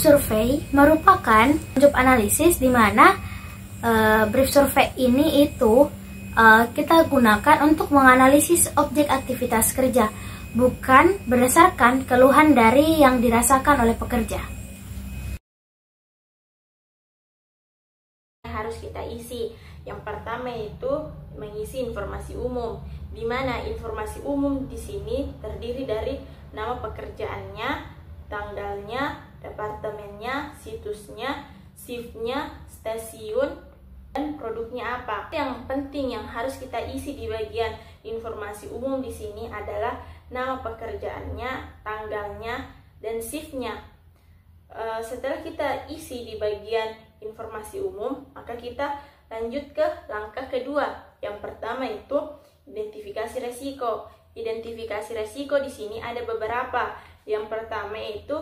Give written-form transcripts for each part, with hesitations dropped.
survei merupakan job analisis di mana brief survei ini itu kita gunakan untuk menganalisis objek aktivitas kerja, bukan berdasarkan keluhan dari yang dirasakan oleh pekerja. Harus kita isi. Yang pertama itu mengisi informasi umum, di mana informasi umum di sini terdiri dari nama pekerjaannya, tanggalnya, departemennya, situsnya, shiftnya, stasiun, dan produknya apa. Yang penting yang harus kita isi di bagian informasi umum di sini adalah nama pekerjaannya, tanggalnya, dan shiftnya. Setelah kita isi di bagian informasi umum, maka kita lanjut ke langkah kedua. Yang pertama itu identifikasi resiko. Identifikasi resiko di sini ada beberapa. Yang pertama itu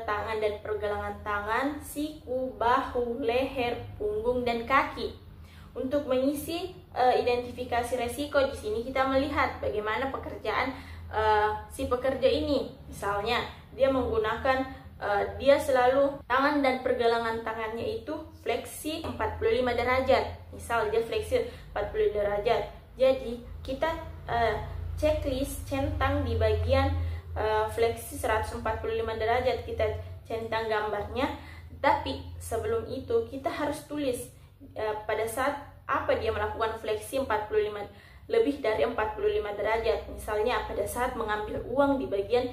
tangan dan pergelangan tangan, siku, bahu, leher, punggung, dan kaki. Untuk mengisi identifikasi resiko di sini kita melihat bagaimana pekerjaan si pekerja ini. Misalnya dia menggunakan dia selalu tangan dan pergelangan tangannya itu fleksi 45 derajat. Misal dia fleksi 40 derajat. Jadi kita checklist centang di bagian fleksi 145 derajat, kita centang gambarnya. Tapi sebelum itu kita harus tulis pada saat apa dia melakukan fleksi 45 lebih dari 45 derajat. Misalnya pada saat mengambil uang di bagian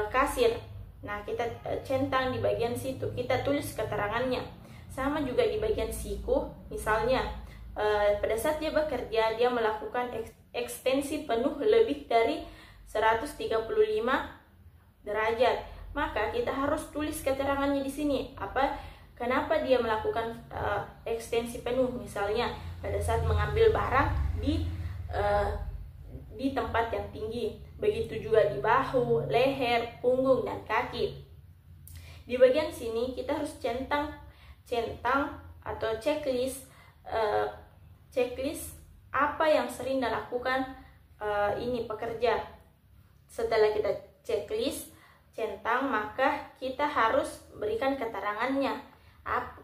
kasir. Nah, kita centang di bagian situ, kita tulis keterangannya. Sama juga di bagian siku, misalnya pada saat dia bekerja, dia melakukan ekstensi penuh lebih dari 135 derajat. Maka kita harus tulis keterangannya di sini. Kenapa dia melakukan ekstensi penuh? Misalnya pada saat mengambil barang di tempat yang tinggi. Begitu juga di bahu, leher, punggung, dan kaki. Di bagian sini kita harus centang atau checklist apa yang sering dilakukan ini pekerja. Setelah kita checklist centang, maka kita harus berikan keterangannya.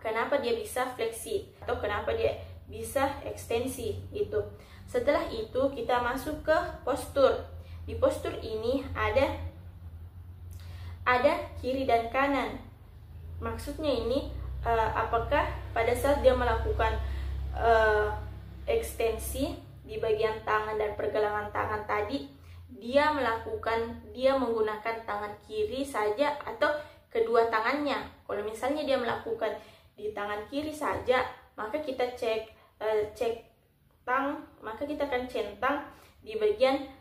Kenapa dia bisa fleksi atau kenapa dia bisa ekstensi itu. Setelah itu kita masuk ke postur. Di postur ini ada kiri dan kanan. Maksudnya ini apakah pada saat dia melakukan ekstensi di bagian tangan dan pergelangan tangan tadi, dia menggunakan tangan kiri saja atau kedua tangannya. Kalau misalnya dia melakukan di tangan kiri saja, maka kita maka kita akan centang di bagian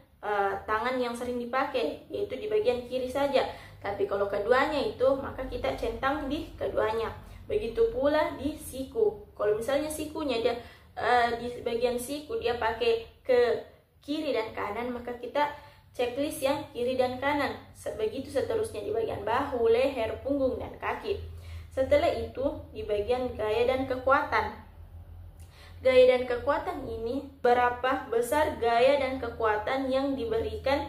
tangan yang sering dipakai, yaitu di bagian kiri saja. Tapi kalau keduanya itu, maka kita centang di keduanya. Begitu pula di siku. Kalau misalnya sikunya dia di bagian siku dia pakai ke kiri dan kanan, maka kita checklist yang kiri dan kanan. Begitu seterusnya di bagian bahu, leher, punggung, dan kaki. Setelah itu di bagian gaya dan kekuatan. Gaya dan kekuatan ini, berapa besar gaya dan kekuatan yang diberikan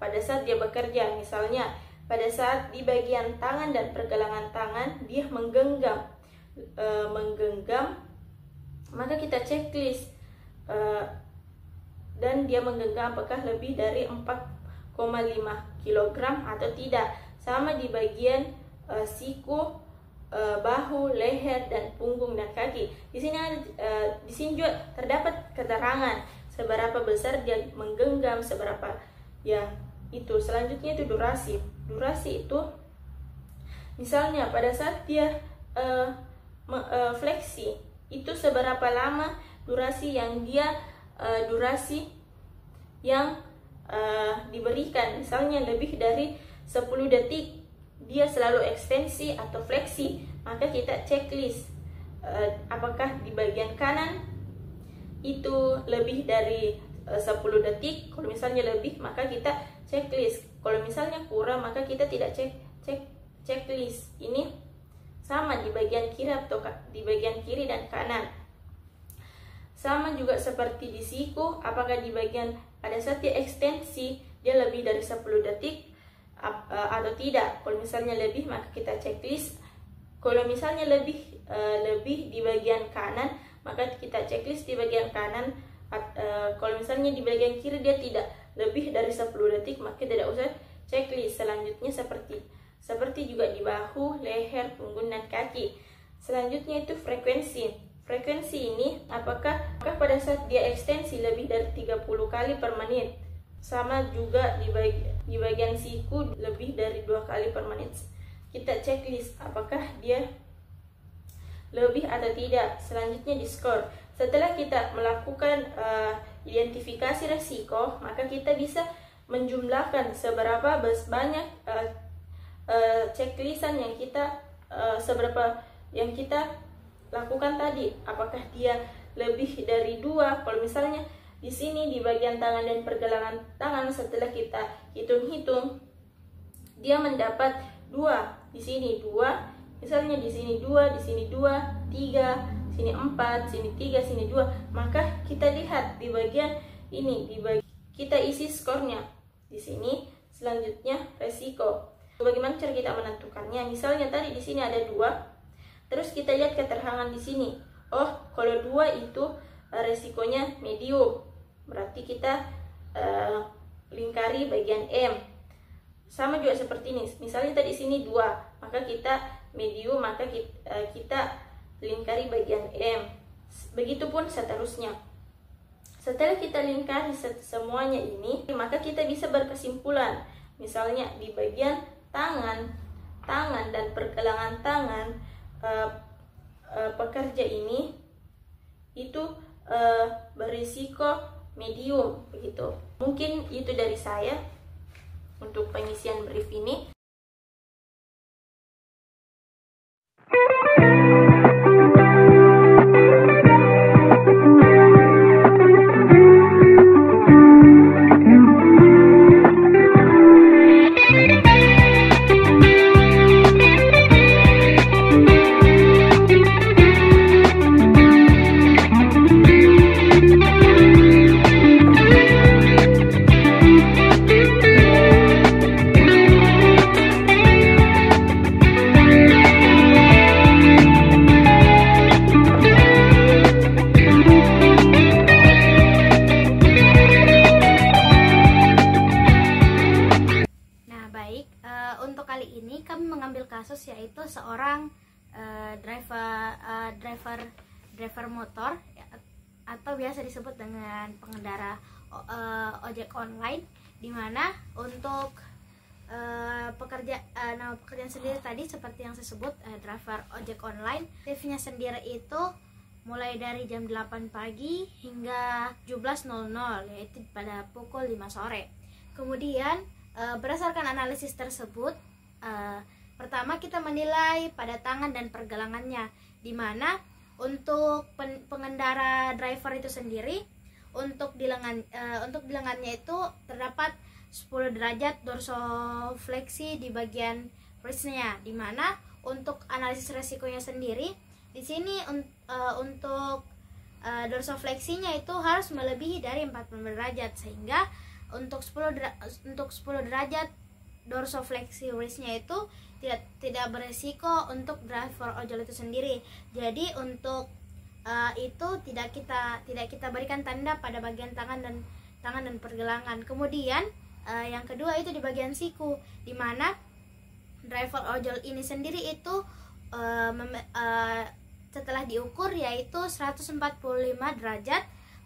pada saat dia bekerja. Misalnya pada saat di bagian tangan dan pergelangan tangan dia menggenggam, maka kita checklist dan dia menggenggam apakah lebih dari 4,5 kg atau tidak. Sama di bagian siku, bahu, leher, dan punggung, dan kaki. Di sini juga terdapat keterangan seberapa besar dia menggenggam, seberapa ya itu. Selanjutnya itu durasi. Durasi itu misalnya pada saat dia fleksi itu seberapa lama durasi yang diberikan. Misalnya lebih dari 10 detik dia selalu ekstensi atau fleksi, maka kita checklist apakah di bagian kanan itu lebih dari 10 detik. Kalau misalnya lebih, maka kita checklist. Kalau misalnya kurang, maka kita tidak checklist. Ini sama di bagian kiri atau di bagian kiri dan kanan. Sama juga seperti di siku, apakah di bagian pada saat dia ekstensi dia lebih dari 10 detik atau tidak. Kalau misalnya lebih, maka kita checklist. Kalau misalnya lebih di bagian kanan, maka kita checklist di bagian kanan. Kalau misalnya di bagian kiri dia tidak lebih dari 10 detik, maka tidak usah checklist. Selanjutnya seperti juga di bahu, leher, punggung, dan kaki. Selanjutnya itu frekuensi. Frekuensi ini apakah pada saat dia ekstensi lebih dari 30 kali per menit. Sama juga di bagian siku lebih dari 2 kali per menit. Kita checklist apakah dia lebih atau tidak. Selanjutnya di skor. Setelah kita melakukan identifikasi resiko, maka kita bisa menjumlahkan seberapa banyak checklistan yang kita lakukan tadi. Apakah dia lebih dari 2? Kalau misalnya di sini di bagian tangan dan pergelangan tangan, setelah kita hitung-hitung, dia mendapat 2. Di sini 2, misalnya di sini 2, di sini 2, 3, sini 4, sini 3, sini 2. Maka kita lihat di bagian ini, kita isi skornya di sini. Selanjutnya resiko. Bagaimana cara kita menentukannya? Misalnya tadi di sini ada 2, terus kita lihat keterangan di sini. Oh, kalau 2 itu resikonya medium, berarti kita lingkari bagian M. Sama juga seperti ini. Misalnya tadi sini 2, maka kita medium, maka kita lingkari bagian M. Begitupun seterusnya. Setelah kita lingkari semuanya ini, maka kita bisa berkesimpulan. Misalnya di bagian tangan dan pergelangan tangan, pekerja ini itu berisiko medium, begitu. Mungkin itu dari saya untuk pengisian brief ini. Untuk kali ini kami mengambil kasus yaitu seorang driver motor ya, atau biasa disebut dengan pengendara ojek online, dimana untuk nama pekerjaan sendiri tadi seperti yang saya sebut, driver ojek online. Shiftnya sendiri itu mulai dari jam 8 pagi hingga 17.00, yaitu pada pukul 5 sore. Kemudian berdasarkan analisis tersebut, pertama kita menilai pada tangan dan pergelangannya, di mana untuk pengendara driver itu sendiri, untuk di lengannya itu terdapat 10 derajat dorsofleksi di bagian wristnya, di mana untuk analisis resikonya sendiri di sini untuk dorsofleksinya itu harus melebihi dari 40 derajat, sehingga untuk 10 derajat dorsofleksi wristnya itu tidak beresiko untuk driver ojol itu sendiri. Jadi untuk itu tidak kita berikan tanda pada bagian tangan dan pergelangan. Kemudian yang kedua itu di bagian siku, di mana driver ojol ini sendiri itu setelah diukur yaitu 145 derajat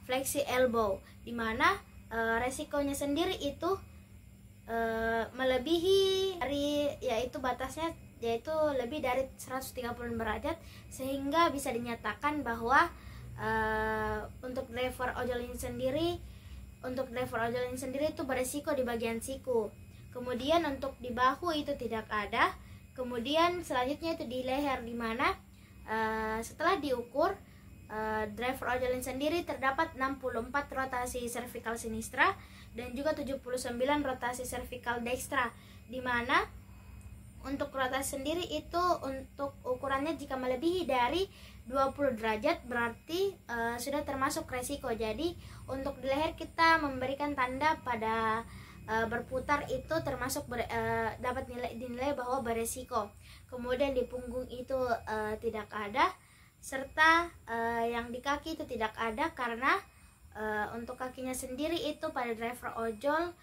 fleksi elbow, di mana resikonya sendiri itu melebihi dari yaitu batasnya yaitu lebih dari 130 derajat, sehingga bisa dinyatakan bahwa untuk driver ojol ini sendiri itu beresiko di bagian siku. Kemudian untuk di bahu itu tidak ada. Kemudian selanjutnya itu di leher, di mana setelah diukur driver ojol ini sendiri terdapat 64 rotasi cervical sinistra dan juga 79 rotasi cervical dextra, di mana untuk rotasi sendiri itu untuk ukurannya jika melebihi dari 20 derajat berarti sudah termasuk resiko. Jadi untuk di leher kita memberikan tanda pada berputar itu termasuk dapat dinilai bahwa beresiko. Kemudian di punggung itu tidak ada, serta yang di kaki itu tidak ada karena untuk kakinya sendiri itu pada driver ojol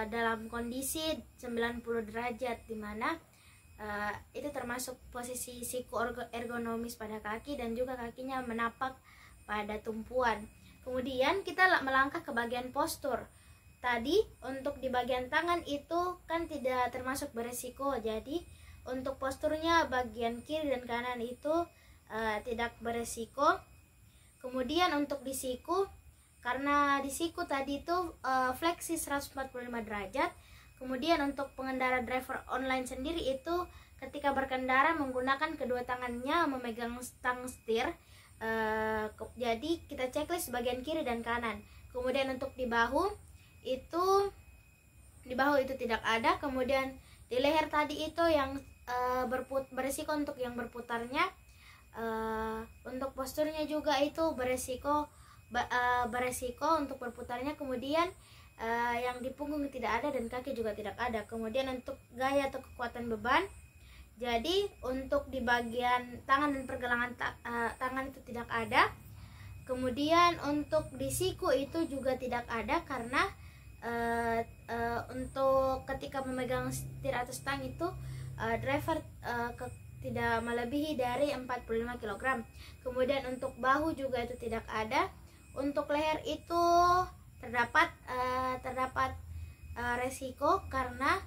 dalam kondisi 90 derajat, dimana itu termasuk posisi siku ergonomis pada kaki dan juga kakinya menapak pada tumpuan. Kemudian kita melangkah ke bagian postur. Tadi untuk di bagian tangan itu kan tidak termasuk beresiko, jadi untuk posturnya bagian kiri dan kanan itu tidak beresiko. Kemudian untuk di siku, karena di siku tadi itu fleksi 145 derajat. Kemudian untuk pengendara driver online sendiri itu ketika berkendara menggunakan kedua tangannya memegang stang setir. Jadi kita checklist bagian kiri dan kanan. Kemudian untuk di bahu itu tidak ada. Kemudian di leher tadi itu yang beresiko untuk yang berputarnya. Untuk posturnya juga itu beresiko untuk berputarnya. Kemudian yang di punggung tidak ada dan kaki juga tidak ada. Kemudian untuk gaya atau kekuatan beban, jadi untuk di bagian tangan dan pergelangan tangan itu tidak ada. Kemudian untuk di siku itu juga tidak ada karena untuk ketika memegang setir atau stang itu driver tidak melebihi dari 45 kg. Kemudian untuk bahu juga itu tidak ada. Untuk leher itu terdapat resiko karena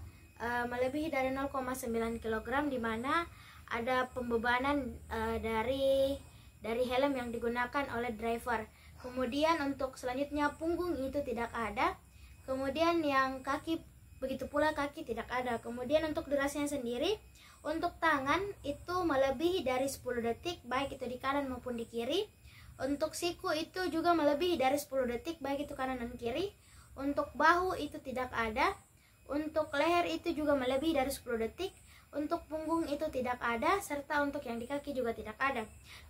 melebihi dari 0,9 kg, di mana ada pembebanan dari helm yang digunakan oleh driver. Kemudian untuk selanjutnya punggung itu tidak ada. Kemudian yang kaki, begitu pula kaki tidak ada. Kemudian untuk durasinya sendiri, untuk tangan itu melebihi dari 10 detik baik itu di kanan maupun di kiri. Untuk siku itu juga melebihi dari 10 detik baik itu kanan dan kiri. Untuk bahu itu tidak ada. Untuk leher itu juga melebihi dari 10 detik. Untuk punggung itu tidak ada, serta untuk yang di kaki juga tidak ada.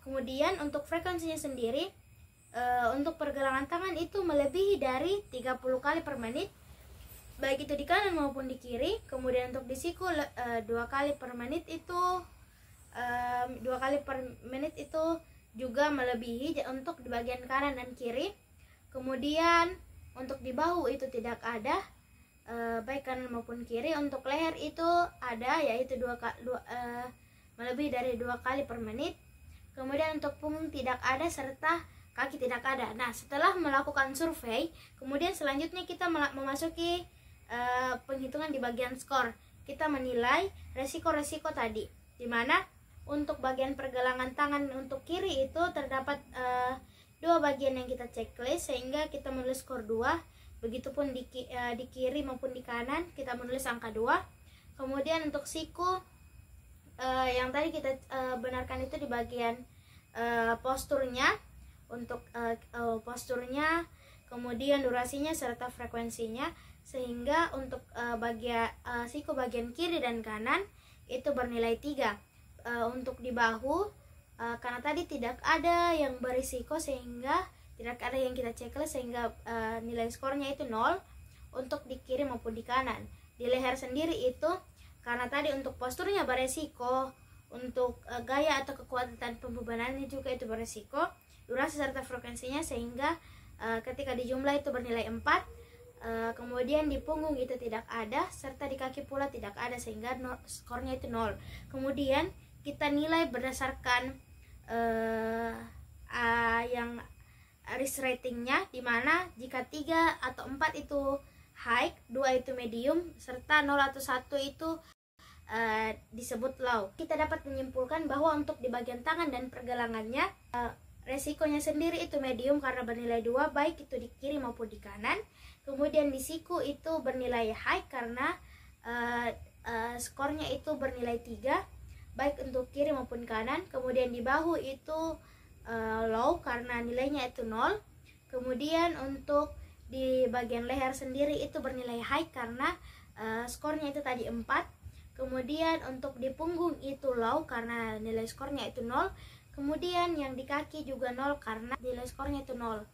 Kemudian untuk frekuensinya sendiri, untuk pergelangan tangan itu melebihi dari 30 kali per menit baik itu di kanan maupun di kiri. Kemudian untuk di siku 2 kali per menit itu 2 kali per menit itu juga melebihi untuk di bagian kanan dan kiri. Kemudian untuk di bahu itu tidak ada baik kanan maupun kiri. Untuk leher itu ada, yaitu melebihi dari 2 kali per menit. Kemudian untuk punggung tidak ada serta kaki tidak ada. Nah, setelah melakukan survei, kemudian selanjutnya kita memasuki penghitungan di bagian skor. Kita menilai resiko-resiko tadi, dimana untuk bagian pergelangan tangan untuk kiri itu terdapat 2 bagian yang kita checklist sehingga kita menulis skor 2. Begitupun di kiri maupun di kanan kita menulis angka 2. Kemudian untuk siku yang tadi kita benarkan itu di bagian posturnya. Untuk posturnya, kemudian durasinya serta frekuensinya, sehingga untuk bagian siku bagian kiri dan kanan itu bernilai 3. Untuk di bahu karena tadi tidak ada yang berisiko sehingga tidak ada yang kita checklist sehingga nilai skornya itu 0 untuk di kiri maupun di kanan. Di leher sendiri itu karena tadi untuk posturnya beresiko, untuk gaya atau kekuatan pembebanannya juga itu beresiko, durasi serta frekuensinya sehingga ketika dijumlah itu bernilai 4. Kemudian di punggung itu tidak ada serta di kaki pula tidak ada sehingga skornya itu 0. Kemudian kita nilai berdasarkan yang risk ratingnya, dimana jika 3 atau 4 itu high, 2 itu medium, serta 0 atau 1 itu disebut low. Kita dapat menyimpulkan bahwa untuk di bagian tangan dan pergelangannya resikonya sendiri itu medium karena bernilai 2 baik itu di kiri maupun di kanan. Kemudian di siku itu bernilai high karena skornya itu bernilai 3 baik untuk kiri maupun kanan. Kemudian di bahu itu low karena nilainya itu 0. Kemudian untuk di bagian leher sendiri itu bernilai high karena skornya itu tadi 4. Kemudian untuk di punggung itu low karena nilai skornya itu 0. Kemudian yang di kaki juga 0 karena nilai skornya itu 0.